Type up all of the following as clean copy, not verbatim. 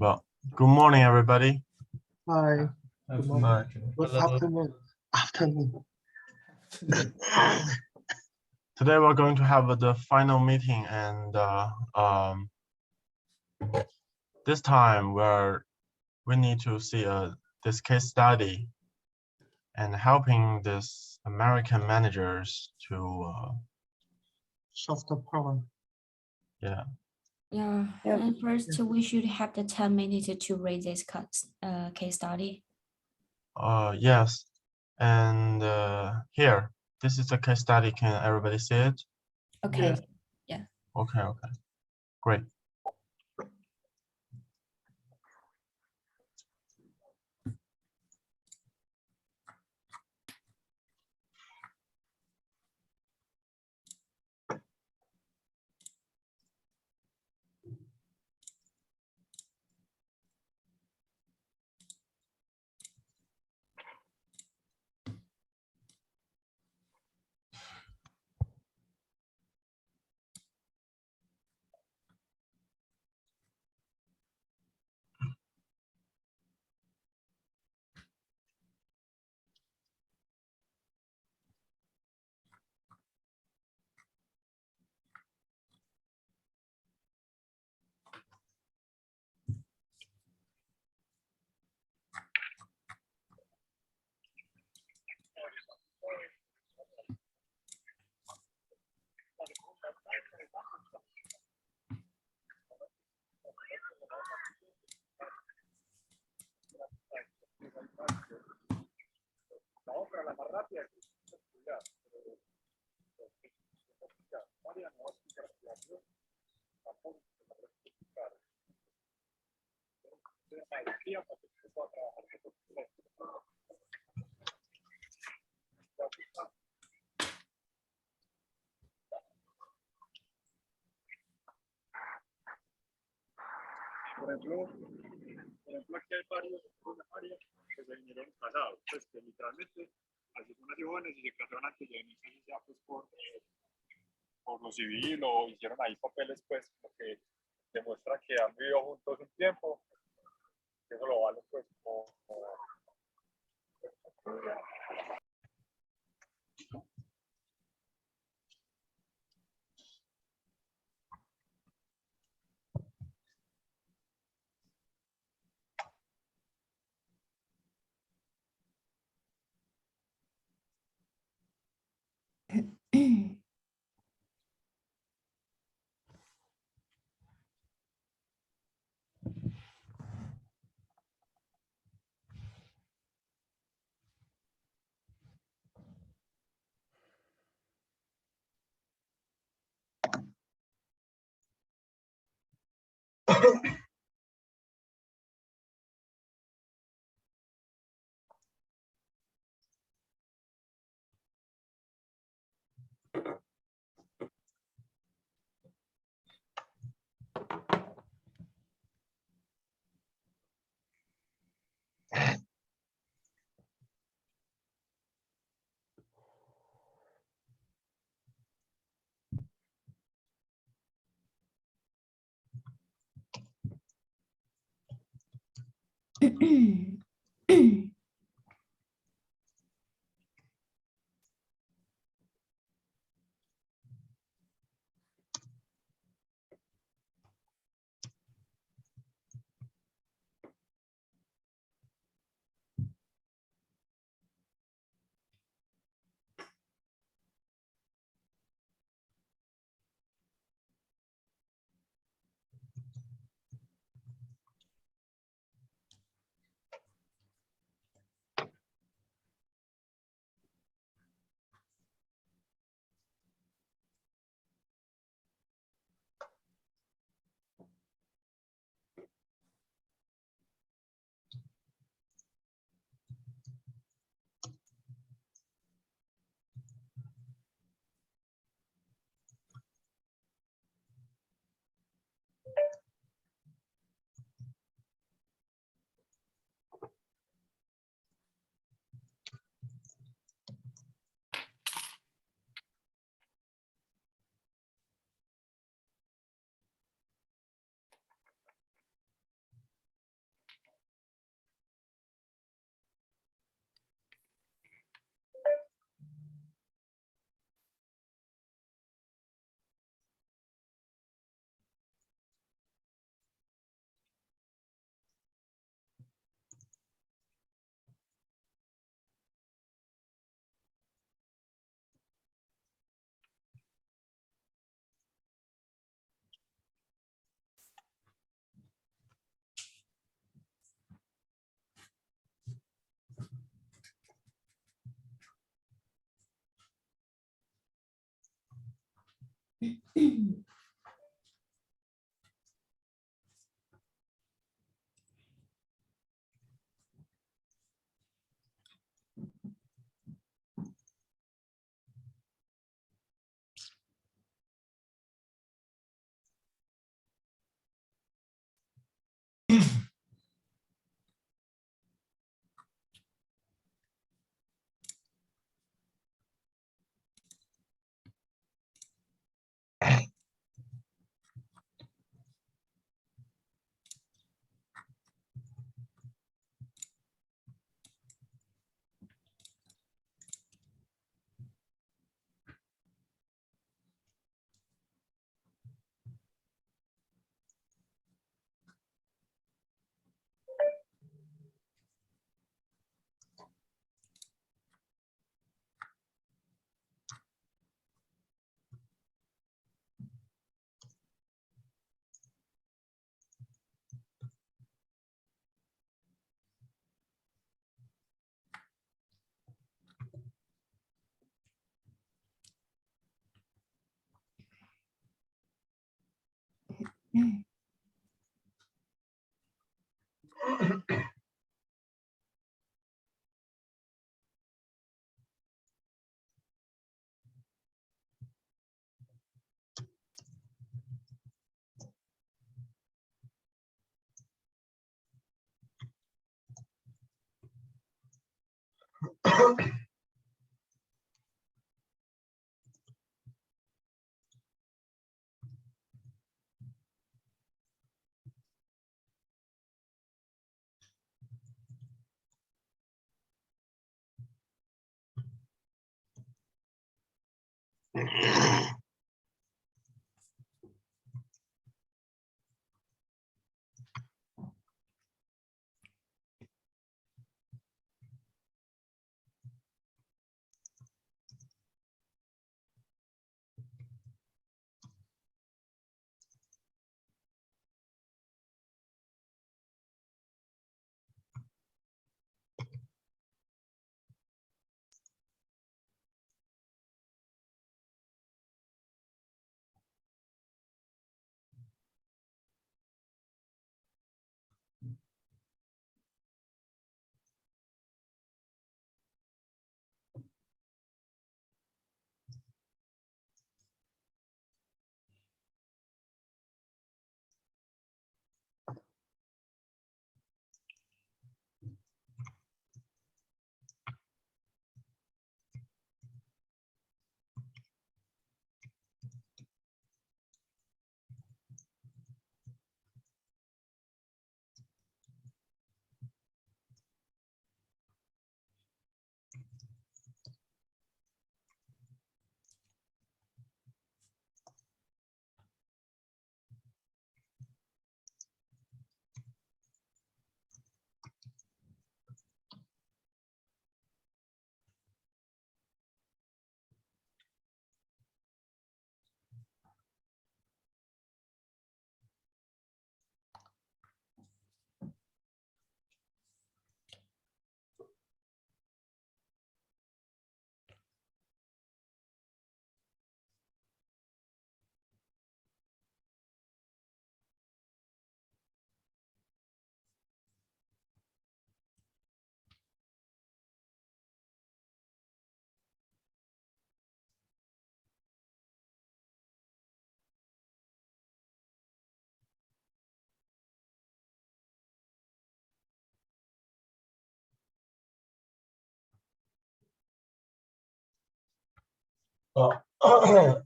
Well, good morning, everybody. Hi. Good morning. Good Hello. afternoon. Afternoon. Today we're going to have the final meeting, and this time we need to see this case study and helping this American managers to Solve the problem. yeah. Yeah, Yeah. and first we should have the 10 minutes to read this case study. Yes, and here, this is the case study. Can everybody see it? Okay. Yeah. Okay, great. Por ejemplo, aquí hay varios áreas que se vinieron casados, pues que literalmente así son así jóvenes y se casaron antes de venirse ya pues por lo civil o hicieron ahí papeles pues lo que demuestra que han vivido juntos un tiempo, que eso lo vale pues como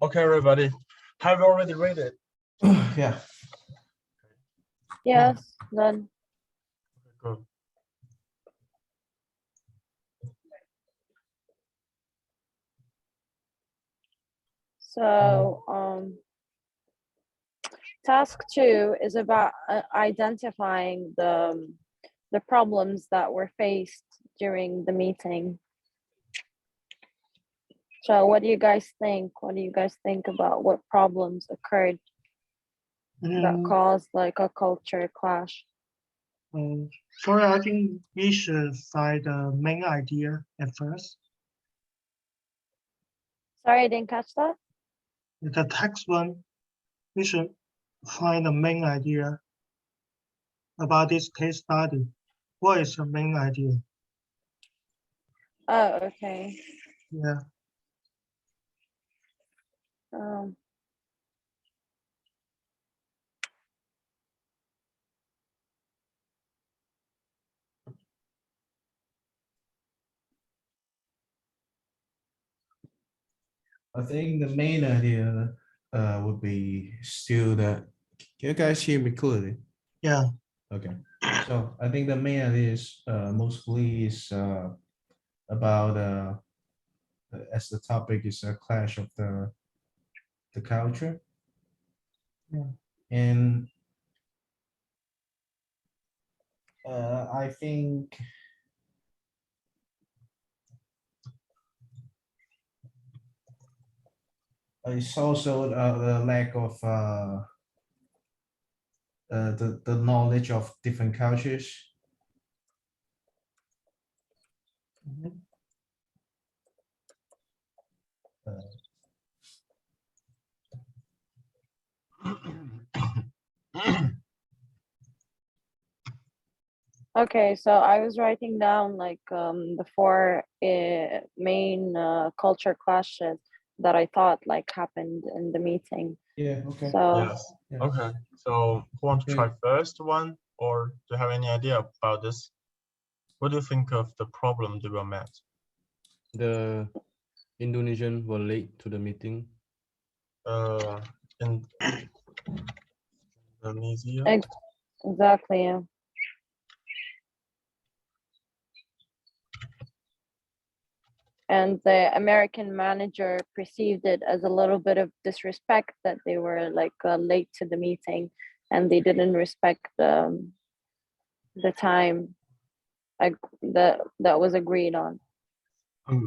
Okay, everybody. Have you already read it? Yeah. Yes, done. Good. So, task 2 is about identifying the problems that were faced during the meeting. So what do you guys think? What do you guys think about what problems occurred that caused like a culture clash? Sorry, I think we should find the main idea at first. Sorry, I didn't catch that. The text one, we should find the main idea about this case study. What is the main idea? Oh, okay. Yeah. Um, I think the main idea would be still that. Can you guys hear me clearly? Yeah. Okay. So I think the main idea is mostly is about as the topic is a clash of the culture. Yeah. And I think it's also the lack of the knowledge of different cultures. Mhm. okay, so I was writing down like the four main culture clashes that I thought like happened in the meeting. Yeah. Okay. So Yes. Yeah. Okay. So who want to try Okay. first one, or do you have any idea about this? What do you think of the problem they were met? The Indonesian were late to the meeting. In Indonesia. exactly, yeah. And the American manager perceived it as a little bit of disrespect that they were like late to the meeting and they didn't respect the time that was agreed on.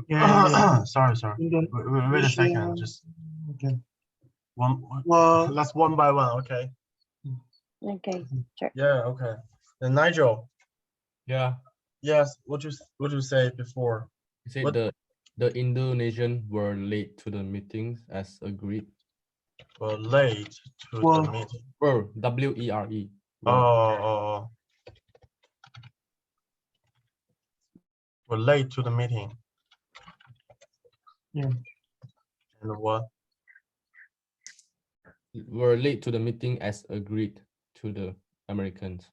Yeah. Sorry. Wait a second. Indonesia. Just Okay. one. Well, Let's one by one. Okay. Okay, sure. Yeah. Okay. Then Nigel. Yeah, Yes. What you say before? he said What? the Indonesian were late to the meetings as agreed. Were late to Well, the meeting. Were WERE. Oh. Were late to the meeting. yeah. And what? Were late to the meeting as agreed to the Americans.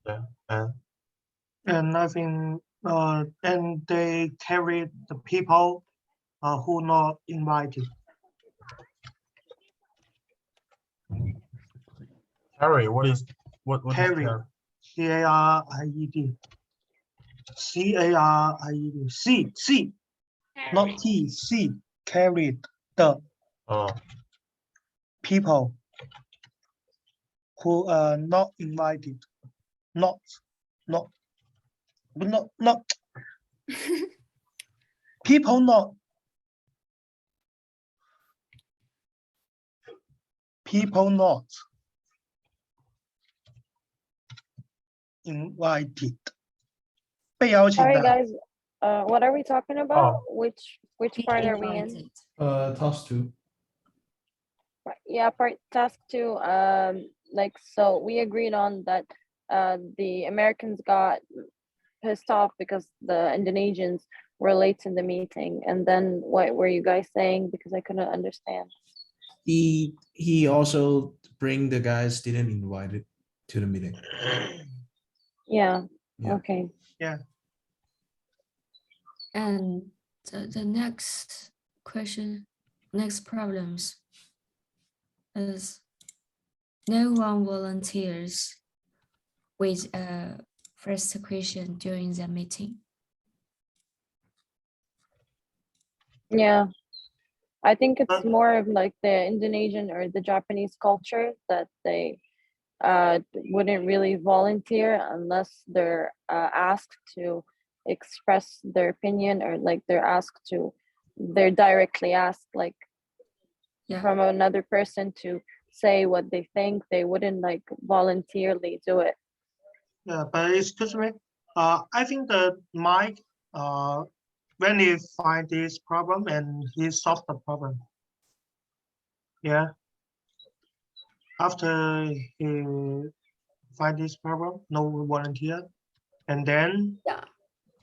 Yeah. And And I think and they carried the people who not invited. Carrie, what is Carry. Carrie? C-A-R-I-E-D. C-A-R-I-E-D. C. Not T. C. Carried the Oh. people who are not invited. Not. People not. People not invited. 被邀请 Sorry 的 guys, what are we talking about? Oh. Which Be part are we in? invited. Task 2. Yeah, part task 2. Like so we agreed on that the Americans got pissed off because the Indonesians were late in the meeting. And then what were you guys saying? Because I couldn't understand. He also bring the guys didn't invite it to the meeting. Yeah. Yeah. Okay. And the next question, next problems is no one volunteers with a first question during the meeting. Yeah. I think it's more of like the Indonesian or the Japanese culture that they wouldn't really volunteer unless they're asked to express their opinion or like they're directly asked like Yeah. from another person to say what they think. They wouldn't like voluntarily do it. Yeah, but excuse me. I think that Mike, when he find this problem and he solved the problem. Yeah. After he find this problem, no volunteer, and then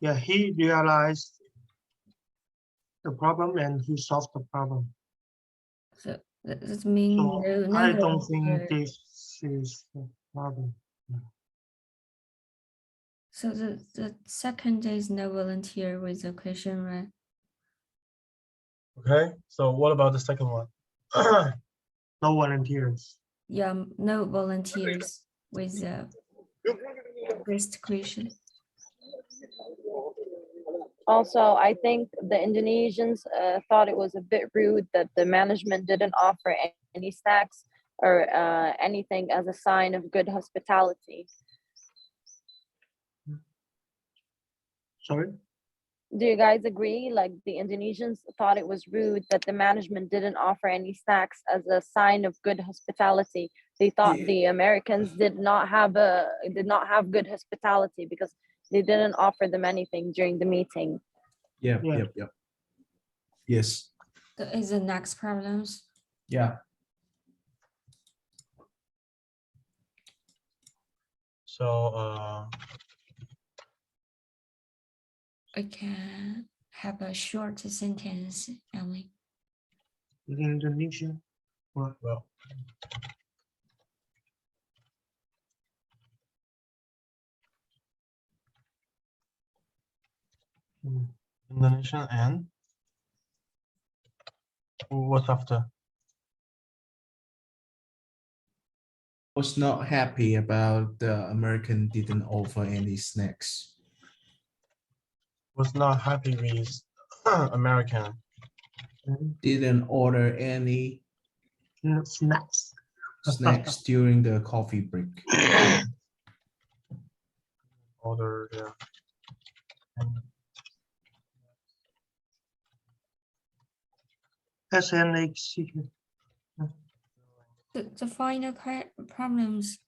Yeah. he realized the problem and he solved the problem. So that means So no I don't think volunteer. this is the problem. So the second is no volunteer with the question, right? Okay, so what about the second one? No volunteers. Yeah, no volunteers with the first question. Also, I think the Indonesians thought it was a bit rude that the management didn't offer any snacks or anything as a sign of good hospitality. Sorry. Do you guys agree? Like the Indonesians thought it was rude that the management didn't offer any snacks as a sign of good hospitality. They thought Yeah. the Americans did not have good hospitality because they didn't offer them anything during the meeting. Yep, Yeah. yep, yep. Yes, That is the next problems. yeah. So I can have a short sentence, Ellie. In Indonesia. Well, Indonesian and what's after? Was not happy about the American didn't offer any snacks. Was not happy with American. Didn't order any snacks. snacks during the coffee break. Order there. SNH. The final problems.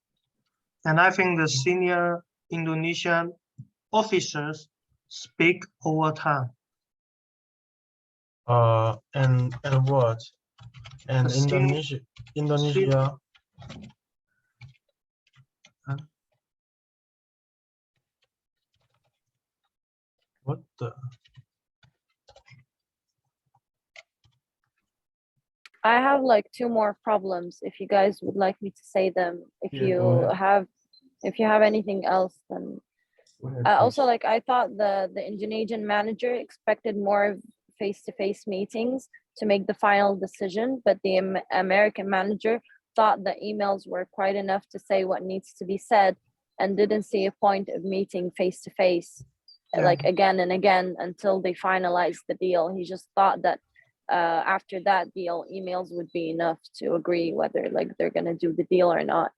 And I think the senior Indonesian officers speak over time. And what? And The same- Indonesia. What the? I have like two more problems. If you guys would like me to say them, if Yeah, go you ahead. have anything else, then Go ahead, also please. like I thought the Indonesian manager expected more face-to-face meetings to make the final decision, but the American manager thought the emails were quite enough to say what needs to be said and didn't see a point of meeting face-to-face like again and again until they finalized the deal. He just thought that after that deal, emails would be enough to agree whether like they're gonna do the deal or not.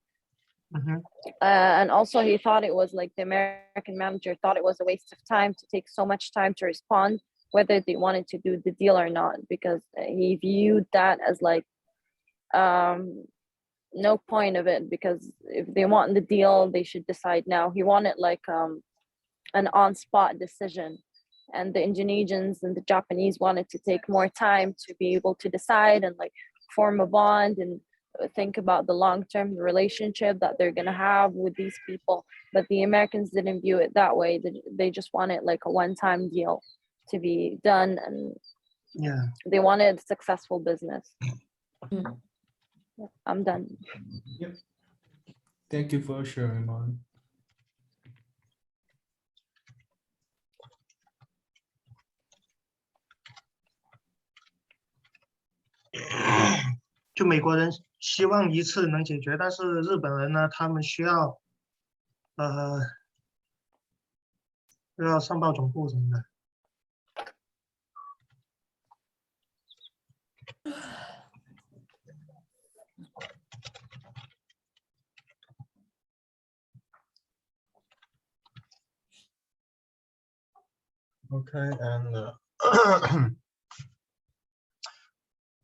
And also he thought it was like the American manager thought it was a waste of time to take so much time to respond whether they wanted to do the deal or not, because he viewed that as like no point of it, because if they want the deal they should decide now. He wanted like an on-spot decision, and the Indonesians and the Japanese wanted to take more time to be able to decide and like form a bond and think about the long-term relationship that they're gonna have with these people. But the Americans didn't view it that way. They just wanted like a one-time deal to be done, and they wanted successful business. I'm done. Yep. Thank you for sharing, Mon. 就美国人希望一次能解决，但是日本人呢，他们需要上报总部什么的。Okay, and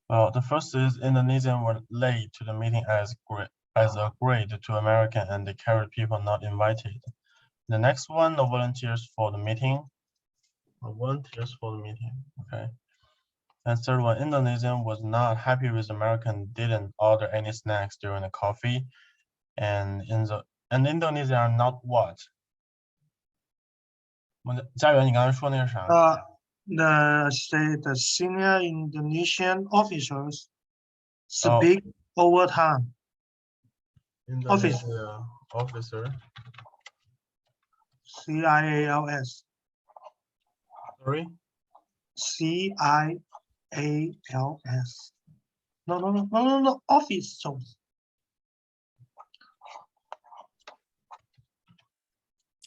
Well, the first is Indonesian were late to the meeting as agreed to American and they carried people not invited. The next one, the volunteers for the meeting. Okay. And third one, Indonesian was not happy with American, didn't order any snacks during the coffee. And Indonesia are not what? 家园，你刚才说那是啥？ The senior Indonesian officers Oh. speak over time. Indonesia officer. CIALS. Sorry. CIALS. No. Officers.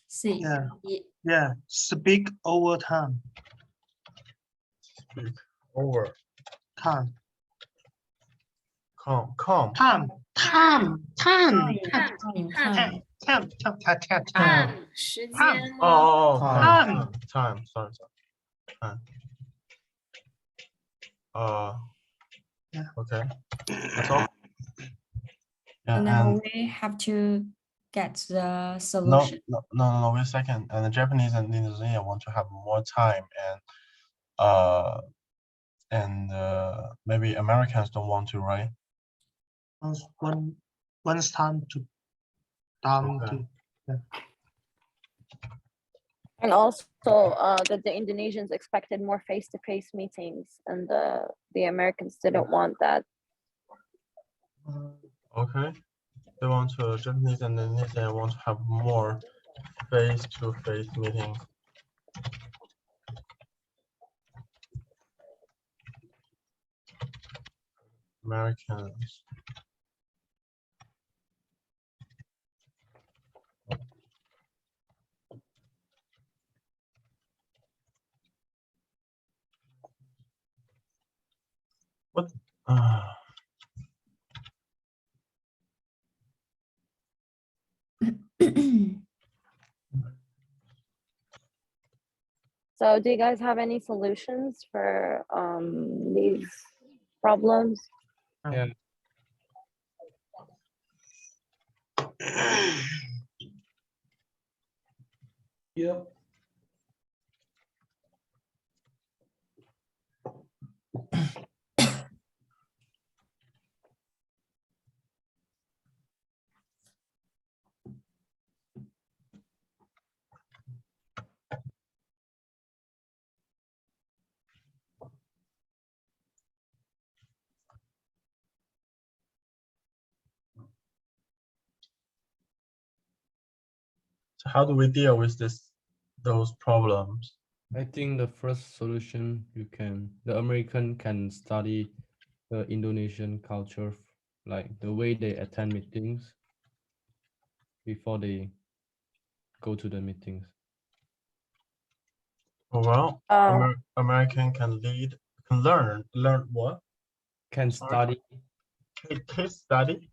See. Yeah. Speak over time. Speak over. Time. Come. Time. 看时间吗？ Oh, Time. time. Sorry. Time. Yeah. Okay. That's all. Yeah, And now and we have to get the no, solution. wait a second. And the Japanese and Indonesian want to have more time, and maybe Americans don't want to, right? Once time to down Okay. to And also that the Indonesians expected more face-to-face meetings, and the Americans didn't want that. Okay. They want to, Japanese and Indonesian want to have more face-to-face meetings. Americans. What? So do you guys have any solutions for these problems? Yeah. Yep. So how do we deal with those problems? I think the first solution the American can study the Indonesian culture, like the way they attend meetings before they go to the meetings. Oh, well, American can learn what? Can Sorry? study. Case study?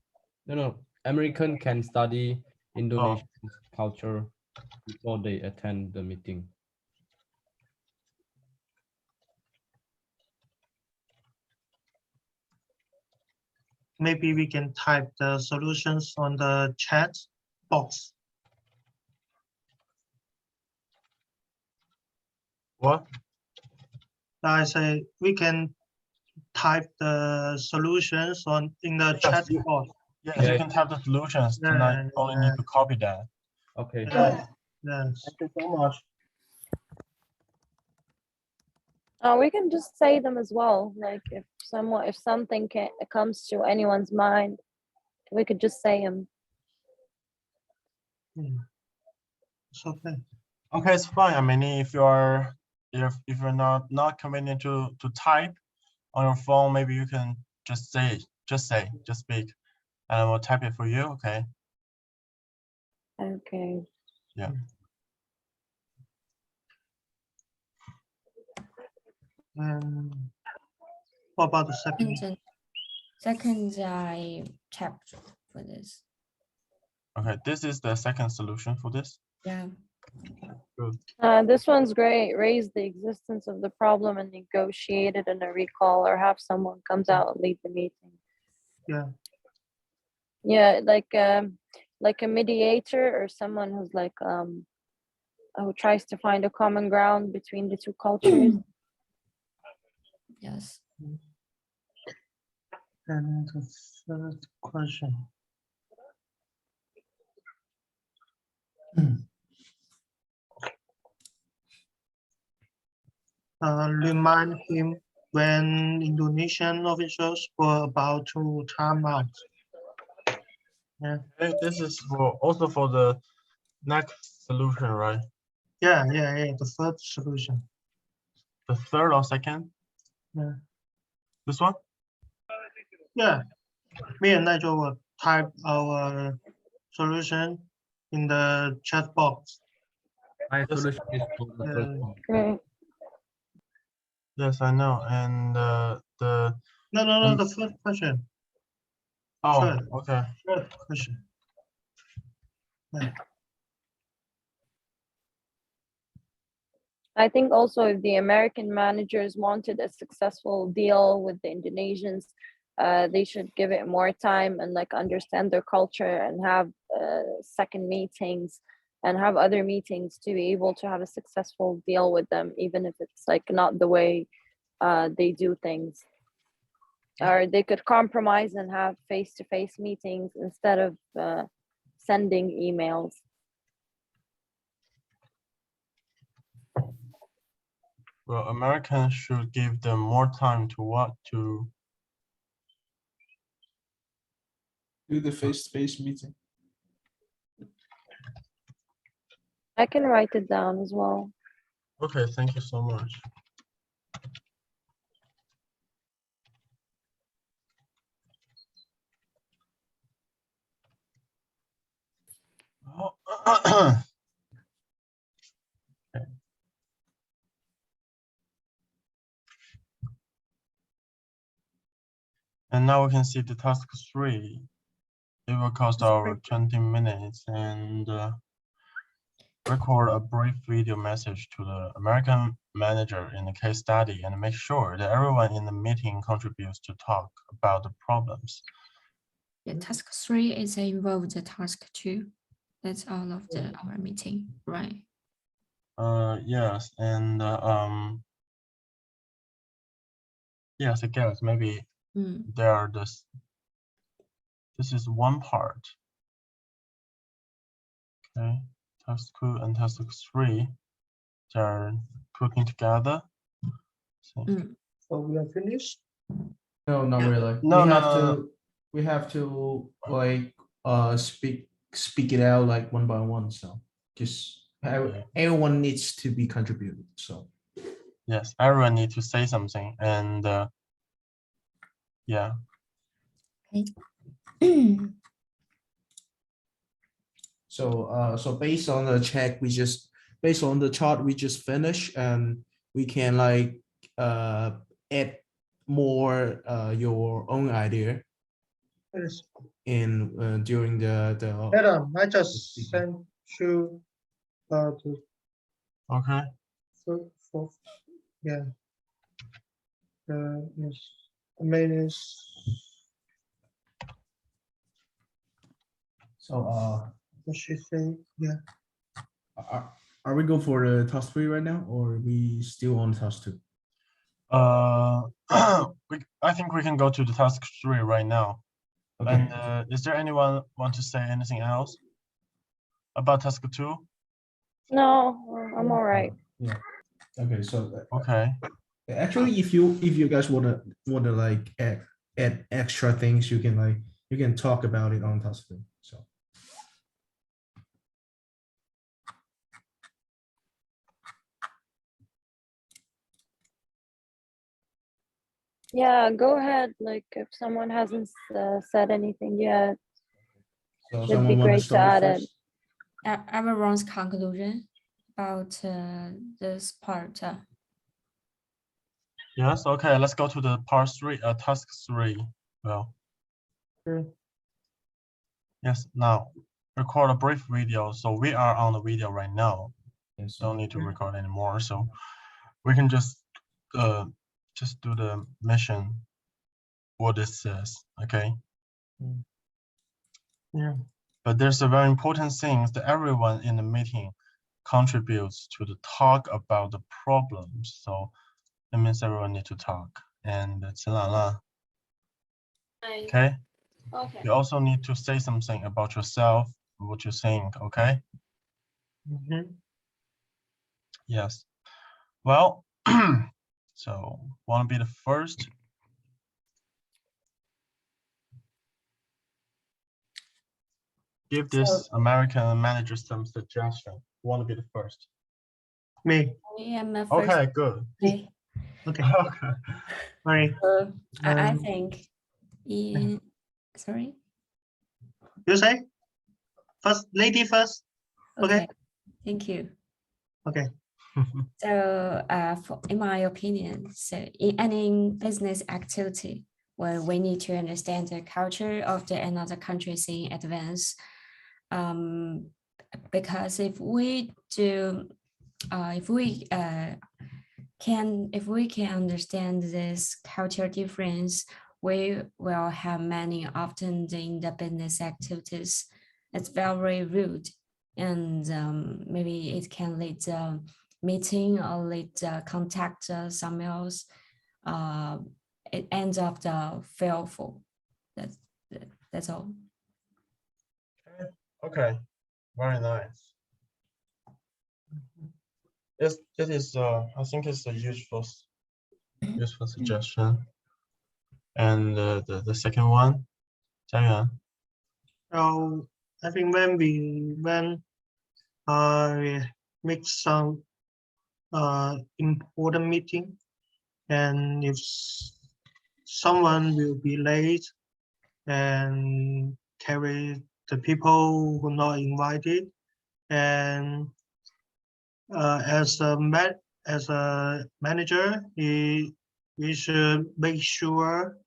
No. American can study Indonesian culture before they attend the meeting. maybe we can type the solutions on the chat box. What? I say we can type the solutions in the Yes, chat box. Yes, Yeah. you can type the solutions. Yeah, Tonight, only need to copy that. Okay. Yes. Thank you so much. We can just say them as well. Like if something comes to anyone's mind, we could just say them. It's okay. Okay, it's fine. I mean, if you're not convenient to type on your phone, maybe you can just speak, and we'll type it for you. Okay. Okay. Yeah. What about the second? Second, I tapped for this. Okay, this is the second solution for this. Yeah. This one's great. Raise the existence of the problem and negotiate it in a recall, or have someone comes out and lead the meeting. Yeah. Yeah, like a mediator or someone who's like who tries to find a common ground between the two cultures. Yes. And the third question. Remind him when Indonesian officials were about to time out. Yeah, Okay, this is also for the next solution, right? yeah, the third solution. The third or second? Yeah. This one? Yeah, me and Nigel will type our solution in the chat box. My Yes. solution is for the first one. Great. Yes, I know. And the No, the third question. oh, okay. Third question. Yeah. I think also if the American managers wanted a successful deal with the Indonesians, they should give it more time and like understand their culture and have second meetings and have other meetings to be able to have a successful deal with them, even if it's like not the way they do things. Or they could compromise and have face-to-face meetings instead of sending emails. Well, Americans should give them more time to what to. Do the face-to-face meeting. I can write it down as well. Okay, thank you so much. Oh, okay. And now we can see the task 3. It will cost our 20 minutes and record a brief video message to the American manager in the case study and make sure that everyone in the meeting contributes to talk about the problems. Yeah, task 3 is involved the task 2. That's all of our meeting, right? Yes, and yes, I guess maybe there are this is one part. Okay, task 2 and task 3, they're cooking together. So we are finished. No, not really. No, We have to like speak it out like one by one. So just everyone needs to be contributed. So yes, everyone needs to say something, and yeah. Okay. so based on the check, based on the chart we just finished, and we can like add more your own idea Yes. in during the Adam, I just sent you to Okay. for yeah. Yes. I mean is so what she say? Yeah. are we go for the task 3 right now, or are we still on task 2? I think we can go to the task 3 right now. Okay. And is there anyone want to say anything else about task 2? No, I'm all right. Yeah. Okay. So Okay. actually, if you guys wanna like add extra things, you can talk about it on task 3. So. Yeah, go ahead. Like if someone hasn't said anything yet, So it'd be someone want to great to start add it. first? Everyone's conclusion about this part. Yes. Okay. Let's go to the part 3. Task 3. Well. Okay. Yes. Now record a brief video. So we are on the video right now. Yes. don't need to record anymore. So we can just do the mission, what it says, okay? Yeah. But there's a very important thing that everyone in the meeting contributes to the talk about the problems. So that means everyone need to talk. And okay? Okay. You also need to say something about yourself, what you think, okay? Mhm. Yes. Well, so want to be the first? Give this American manager some suggestion. Want to be the first? Me. I am a first. Okay, good. Okay. Okay. Okay. Sorry. I Um, think in sorry. You say first, lady first. Okay. Thank you. Okay. So, in my opinion, so in any business activity, where we need to understand the culture of the another countries in advance, because if we can understand this cultural difference, we will have many often in the business activities. It's very rude, and maybe it can lead meeting or lead contact some else. It ends up the failful. That's all. Okay, very nice. Yes, it is. I think it's a useful suggestion. And the second one, 嘉元. So I think when we make some important meeting, and if someone will be late and carry the people who not invited, and as a manager, we should make sure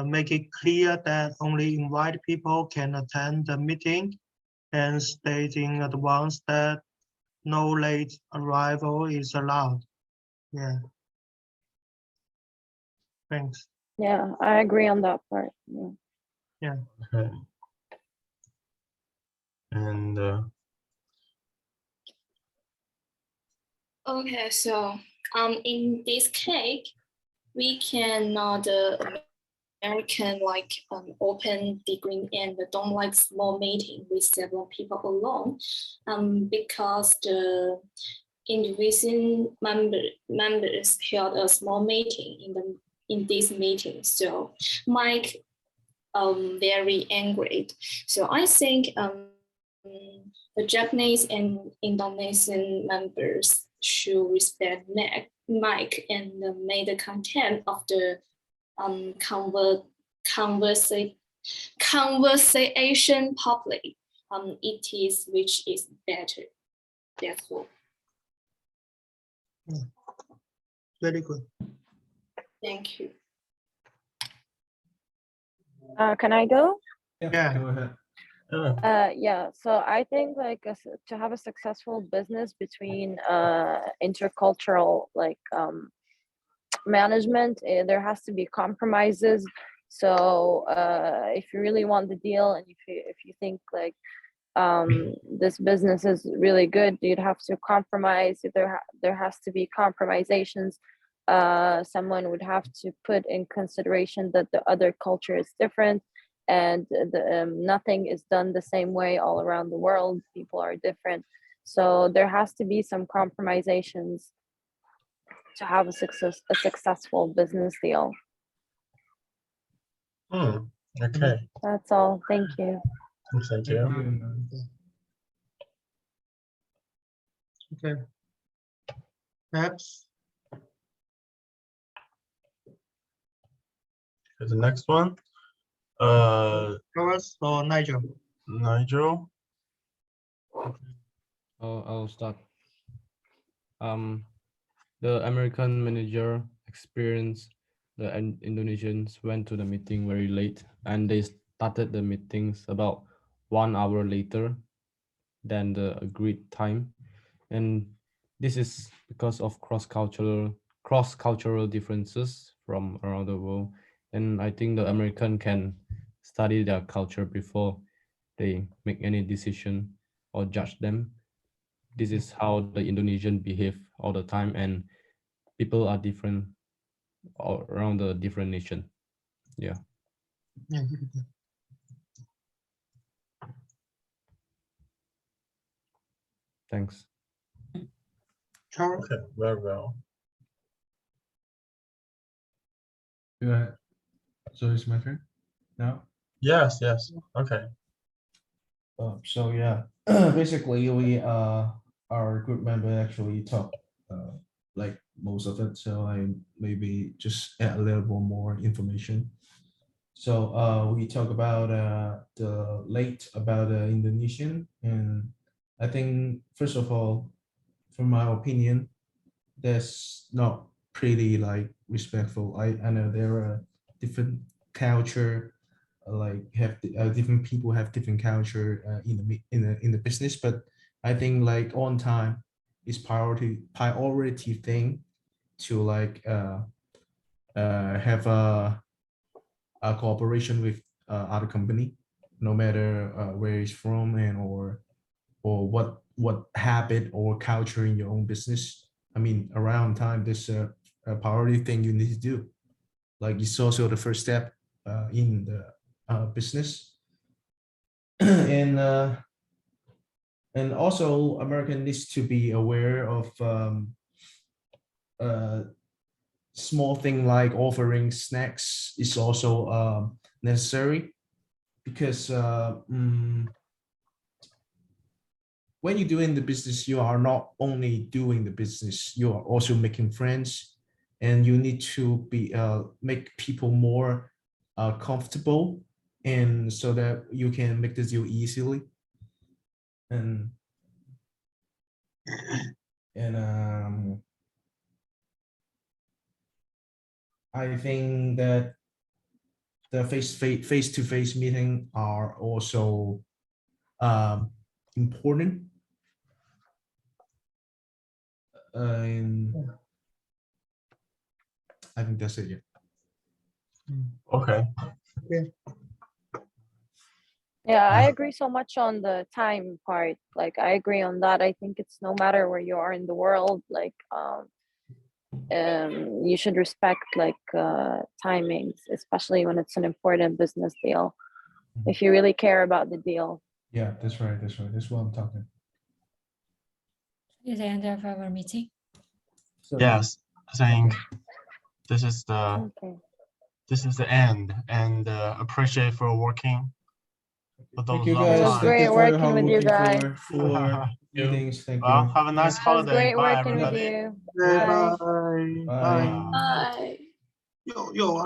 make it clear that only invited people can attend the meeting, and stating at once that no late arrival is allowed. Yeah. Thanks. Yeah, I agree on that part. Yeah. Okay. And Okay, so in this case, we cannot American like open the green and don't like small meeting with several people alone, because the individual members held a small meeting in this meeting. So Mike very angry. So I think the Japanese and Indonesian members should respect Mike and make the content of the conversation public. It is which is better. That's all. Very good. Thank you. Can I go? Yeah. Go ahead. Yeah, so I think like to have a successful business between intercultural like management, there has to be compromises. So if you really want the deal, and if you think like this business is really good, you'd have to compromise. There has to be compromisations. Someone would have to put in consideration that the other culture is different, and nothing is done the same way all around the world. People are different, so there has to be some compromisations to have a successful business deal. Okay. That's all. Thank you. Thank you. Okay. Next. The next one. Thomas or Nigel? Nigel. I'll start. The American manager experienced the Indonesians went to the meeting very late, and they started the meetings about 1 hour later than the agreed time. and this is because of cross-cultural differences from around the world. And I think the American can study their culture before they make any decision or judge them. This is how the Indonesian behave all the time, and people are different all around the different nation. Yeah. Thanks. Charles, Okay, very well. Go ahead. So it's my turn now. Yes, yes. Okay. So yeah, basically we our group member actually talked like most of it. So I maybe just add a little bit more information. So we talk about the late about Indonesian, and I think first of all, from my opinion, that's not pretty like respectful. I know there are different culture, like have different people have different culture in the business, but I think like on time is priority thing to like have a cooperation with other company, no matter where it's from and or what habit or culture in your own business. I mean, around time, this a priority thing you need to do. Like it's also the first step in the business, and also American needs to be aware of small thing like offering snacks is also necessary, because when you're doing the business, you are not only doing the business, you are also making friends, and you need to be make people more comfortable, and so that you can make the deal easily. And I think that the face-to-face meeting are also important. And I think that's it. Yeah. Okay. Yeah, I agree so much on the time part. Like, I agree on that. I think it's no matter where you are in the world, like, you should respect like timings, especially when it's an important business deal. If you really care about the deal. Yeah, that's right. That's right. That's what I'm talking. Is the end of our meeting? So, Yes, I think this is the Okay. end, and appreciate for working for thank those you long guys. It was Thank great you for your working hard with you working guys. for meetings. Thank Well, you. have a nice It was holiday. great Bye, working with everybody. you. bye. Bye. Bye. Bye. Bye. Yo,